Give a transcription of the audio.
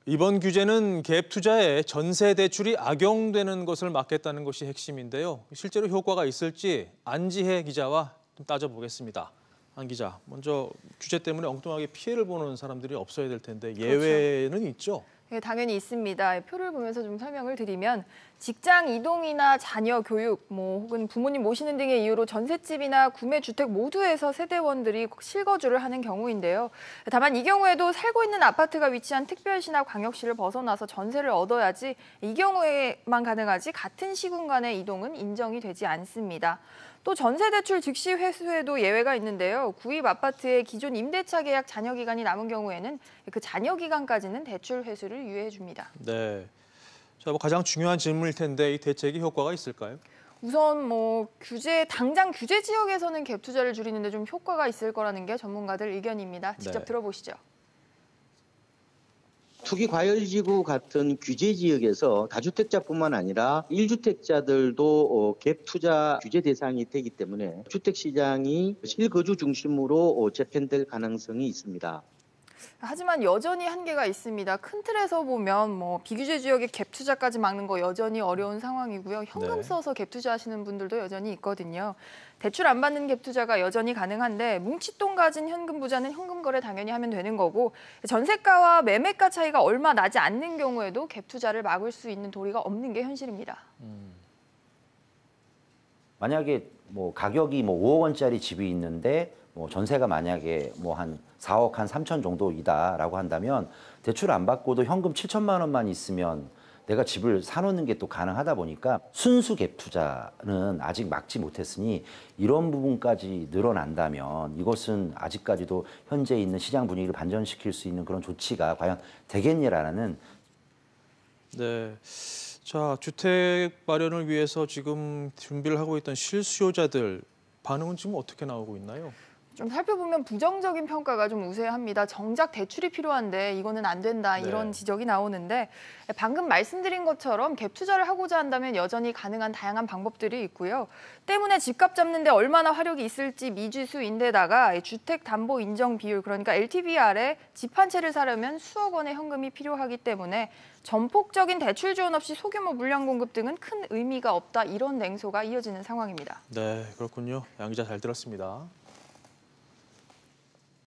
이번 규제는 갭 투자에 전세 대출이 악용되는 것을 막겠다는 것이 핵심인데요. 실제로 효과가 있을지 안지혜 기자와 좀 따져보겠습니다. 안 기자, 먼저 규제 때문에 엉뚱하게 피해를 보는 사람들이 없어야 될 텐데 예외는 그렇죠. 있죠? 네, 당연히 있습니다. 표를 보면서 좀 설명을 드리면 직장 이동이나 자녀 교육, 혹은 부모님 모시는 등의 이유로 전셋집이나 구매주택 모두에서 세대원들이 실거주를 하는 경우인데요. 다만 이 경우에도 살고 있는 아파트가 위치한 특별시나 광역시를 벗어나서 전세를 얻어야지 이 경우에만 가능하지 같은 시군 간의 이동은 인정이 되지 않습니다. 또 전세대출 즉시 회수에도 예외가 있는데요. 구입 아파트의 기존 임대차 계약 잔여 기간이 남은 경우에는 그 잔여 기간까지는 대출 회수를 유예해 줍니다. 네. 자, 가장 중요한 질문일 텐데 이 대책이 효과가 있을까요? 우선 당장 규제 지역에서는 갭 투자를 줄이는 데 좀 효과가 있을 거라는 게 전문가들 의견입니다. 직접 들어보시죠. 투기 과열지구 같은 규제 지역에서 다주택자뿐만 아니라 1주택자들도 갭 투자 규제 대상이 되기 때문에 주택 시장이 실거주 중심으로 재편될 가능성이 있습니다. 하지만 여전히 한계가 있습니다. 큰 틀에서 보면 비규제 지역의 갭 투자까지 막는 거 여전히 어려운 상황이고요. 현금 써서 갭 투자하시는 분들도 여전히 있거든요. 대출 안 받는 갭 투자가 여전히 가능한데 뭉칫돈 가진 현금 부자는 현금 거래 당연히 하면 되는 거고 전세가와 매매가 차이가 얼마 나지 않는 경우에도 갭 투자를 막을 수 있는 도리가 없는 게 현실입니다. 만약에 가격이 5억 원짜리 집이 있는데 전세가 만약에 한 4억 한 3천 정도이다라고 한다면 대출 안 받고도 현금 7천만 원만 있으면 내가 집을 사놓는 게 또 가능하다 보니까 순수 갭 투자는 아직 막지 못했으니 이런 부분까지 늘어난다면 이것은 아직까지도 현재 있는 시장 분위기를 반전시킬 수 있는 그런 조치가 과연 되겠냐라는. 네. 자, 주택 마련을 위해서 지금 준비를 하고 있던 실수요자들 반응은 지금 어떻게 나오고 있나요? 좀 살펴보면 부정적인 평가가 좀 우세합니다. 정작 대출이 필요한데 이거는 안 된다 이런 지적이 나오는데 방금 말씀드린 것처럼 갭 투자를 하고자 한다면 여전히 가능한 다양한 방법들이 있고요. 때문에 집값 잡는 데 얼마나 화력이 있을지 미지수인데다가 주택담보 인정 비율 그러니까 LTV 아래 집 한 채를 사려면 수억 원의 현금이 필요하기 때문에 전폭적인 대출 지원 없이 소규모 물량 공급 등은 큰 의미가 없다 이런 냉소가 이어지는 상황입니다. 네, 그렇군요. 양 기자 잘 들었습니다.